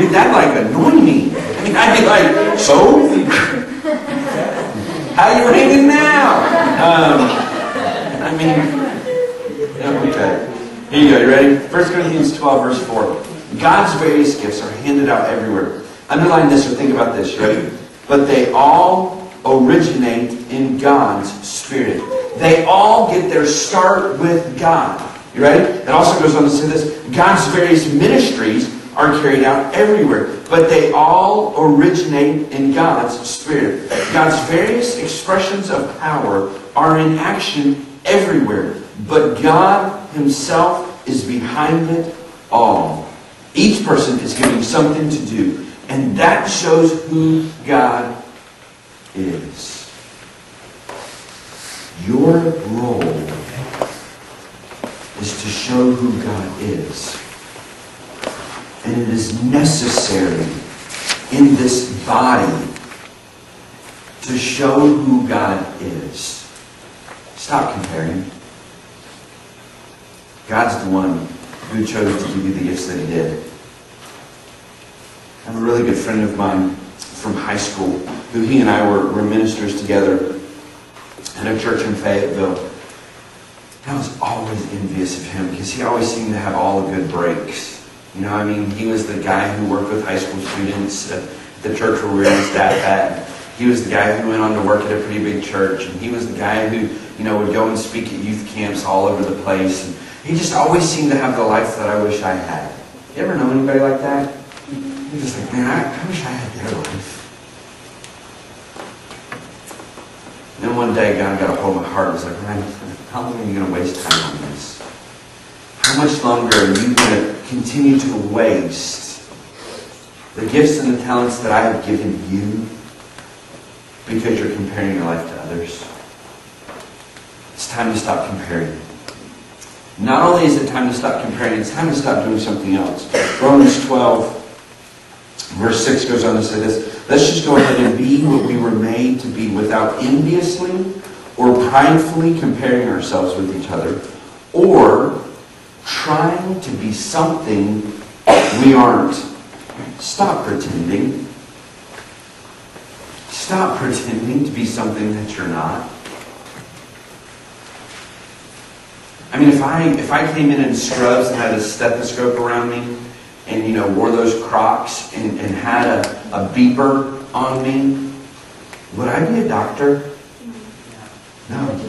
dude, that'd like annoy me. I mean, I'd be like, so? How you hanging now? I mean, okay. Here you go, you ready? 1 Corinthians 12, verse 4. God's various gifts are handed out everywhere. Underline this or think about this, you ready? But they all originate in God's Spirit. They all get their start with God. You ready? It also goes on to say this. God's various ministries are carried out everywhere, but they all originate in God's Spirit. God's various expressions of power are in action everywhere, but God Himself is behind it all. Each person is giving something to do, and that shows who God is. Your role is to show who God is. And it is necessary in this body to show who God is. Stop comparing. God's the one who chose to give you the gifts that He did. I have a really good friend of mine from high school who he and I were ministers together at a church in Fayetteville. And I was always envious of him because he always seemed to have all the good breaks. You know, I mean, he was the guy who worked with high school students at the church where we were on staff at. He was the guy who went on to work at a pretty big church. And he was the guy who, you know, would go and speak at youth camps all over the place. And he just always seemed to have the life that I wish I had. You ever know anybody like that? You're just like, man, I wish I had their life. And then one day, God got a hold of my heart and was like, Ryan, how long are you going to waste time on this? How much longer are you going to continue to waste the gifts and the talents that I have given you because you're comparing your life to others? It's time to stop comparing. Not only is it time to stop comparing, it's time to stop doing something else. Romans 12, verse 6 goes on to say this. Let's just go ahead and be what we were made to be without enviously or pridefully comparing ourselves with each other or trying to be something we aren't. Stop pretending. Stop pretending to be something that you're not. I mean, if I came in scrubs and had a stethoscope around me and, you know, wore those Crocs and had a beeper on me, would I be a doctor? No.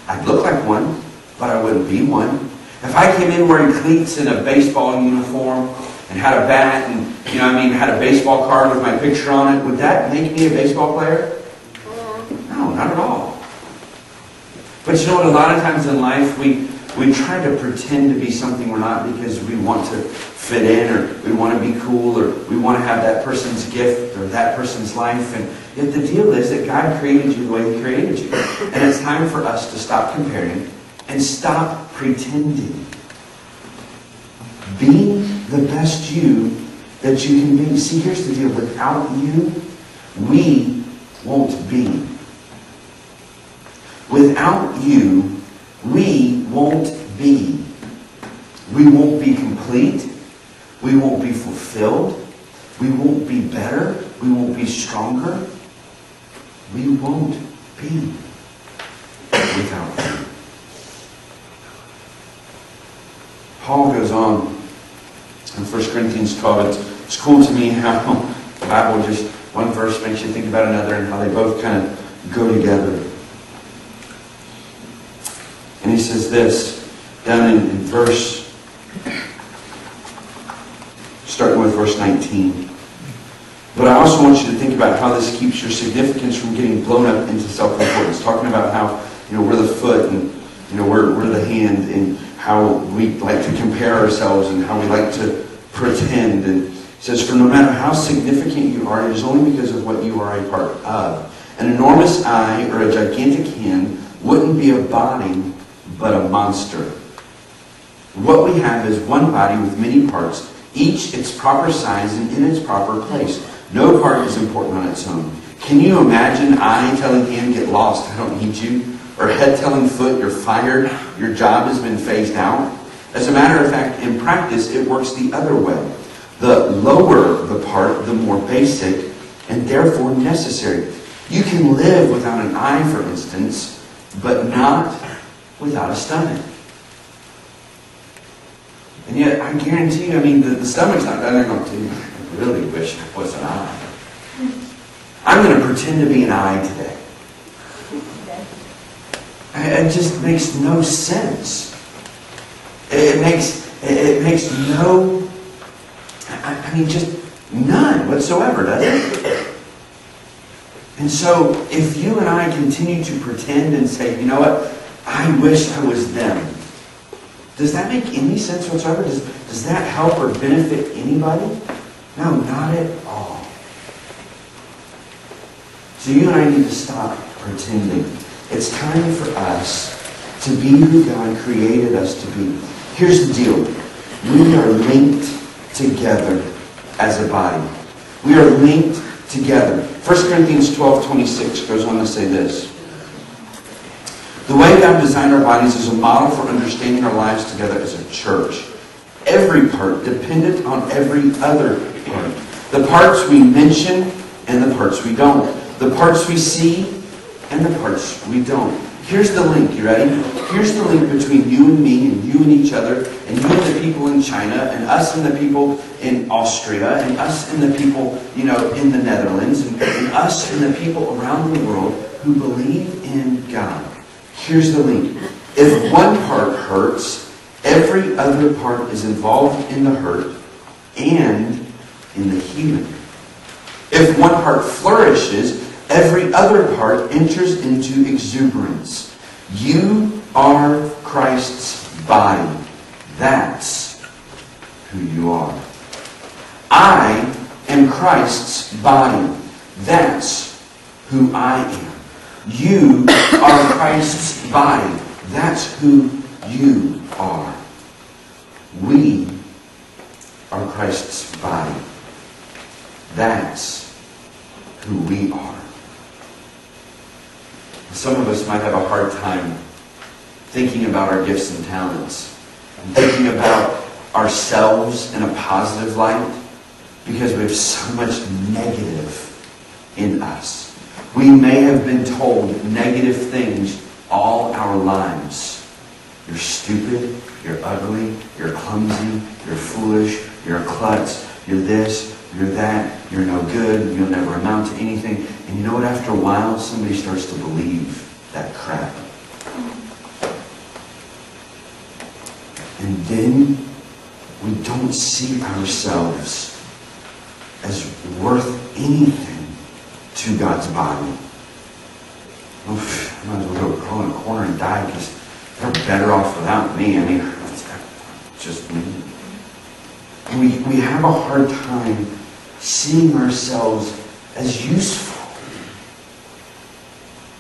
I'd look like one, but I wouldn't be one. If I came in wearing cleats and a baseball uniform and had a bat and, you know what I mean, had a baseball card with my picture on it, would that make me a baseball player? No, not at all. But you know what, a lot of times in life we try to pretend to be something we're not because we want to fit in or we want to be cool or we want to have that person's gift or that person's life. And yet the deal is that God created you the way He created you. And it's time for us to stop comparing and stop pretending. Be the best you that you can be. See, here's the deal. Without you, we won't be. Without you, we won't be. We won't be complete. We won't be fulfilled. We won't be better. We won't be stronger. We won't be without you. Paul goes on in 1 Corinthians 12. It's cool to me how the Bible just, one verse makes you think about another and how they both kind of go together. And he says this, down in verse, starting with verse 19. But I also want you to think about how this keeps your significance from getting blown up into self-importance. Talking about how, you know, we're the foot and, you know, we're the hand, and how we like to compare ourselves and how we like to pretend. And it says, for no matter how significant you are, it is only because of what you are a part of. An enormous eye or a gigantic hand wouldn't be a body, but a monster. What we have is one body with many parts, each its proper size and in its proper place. No part is important on its own. Can you imagine eye telling hand, get lost, I don't need you? Or head telling foot, you're fired, your job has been phased out? As a matter of fact, in practice, it works the other way. The lower the part, the more basic and therefore necessary. You can live without an eye, for instance, but not without a stomach. And yet, I guarantee you, the stomach's not done. They're going to, I really wish it was an eye. I'm going to pretend to be an eye today. It just makes no sense. It makes no, just none whatsoever, does it? And so, if you and I continue to pretend and say, you know what, I wish I was them, does that make any sense whatsoever? Does that help or benefit anybody? No, not at all. So you and I need to stop pretending. It's time for us to be who God created us to be. Here's the deal. We are linked together as a body. We are linked together. 1 Corinthians 12:26 goes on to say this. The way God designed our bodies is a model for understanding our lives together as a church. Every part dependent on every other part. The parts we mention and the parts we don't. The parts we see and the parts we don't. Here's the link. You ready? Here's the link between you and me and you and each other and you and the people in China and us and the people in Austria and us and the people, in the Netherlands and us and the people around the world who believe in God. Here's the link. If one part hurts, every other part is involved in the hurt and in the healing. If one part flourishes, every other part enters into exuberance. You are Christ's body. That's who you are. I am Christ's body. That's who I am. You are Christ's body. That's who you are. We are Christ's body. That's who we are. Some of us might have a hard time thinking about our gifts and talents and thinking about ourselves in a positive light because we have so much negative in us. We may have been told negative things all our lives. You're stupid, you're ugly, you're clumsy, you're foolish, you're a klutz, you're this, you're that, you're no good, you'll never amount to anything. And you know what? After a while, somebody starts to believe that crap. And then we don't see ourselves as worth anything to God's body. I might as well go crawl in a corner and die because they're better off without me. It's just me. We have a hard time seeing ourselves as useful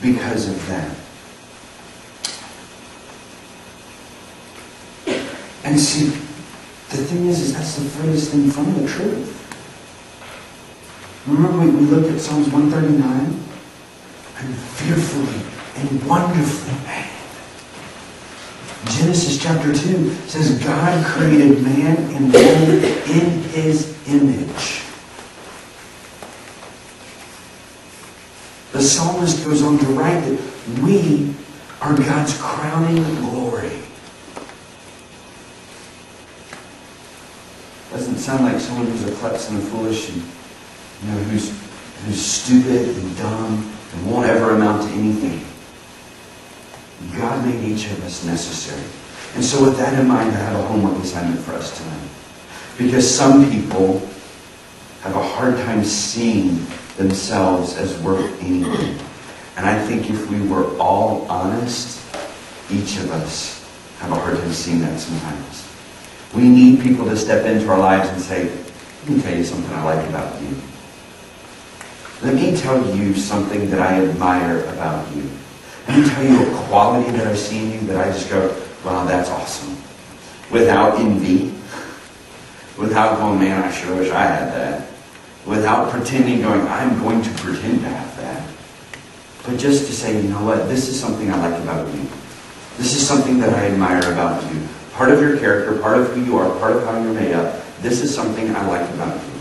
because of that. And see, the thing is that's the furthest thing from the truth. Remember we looked at Psalms 139? I'm fearfully and wonderfully made. Genesis chapter 2 says God created man and woman in His image. The psalmist goes on to write that we are God's crowning glory. Doesn't sound like someone who's a klutz and a foolish and who's stupid and dumb and won't ever amount to anything. God made each of us necessary. And so with that in mind, I have a homework assignment for us tonight. Because some people have a hard time seeing themselves as worth anything. And I think if we were all honest, each of us have a hard time seeing that sometimes. We need people to step into our lives and say, let me tell you something I like about you. Let me tell you something that I admire about you. Let me tell you a quality that I see in you that I just go, wow, that's awesome. Without envy. Without going, man, I sure wish I had that. Without pretending, going, I'm going to pretend to have that. But just to say, you know what, this is something I like about you. This is something that I admire about you. Part of your character, part of who you are, part of how you're made up. this is something I like about you.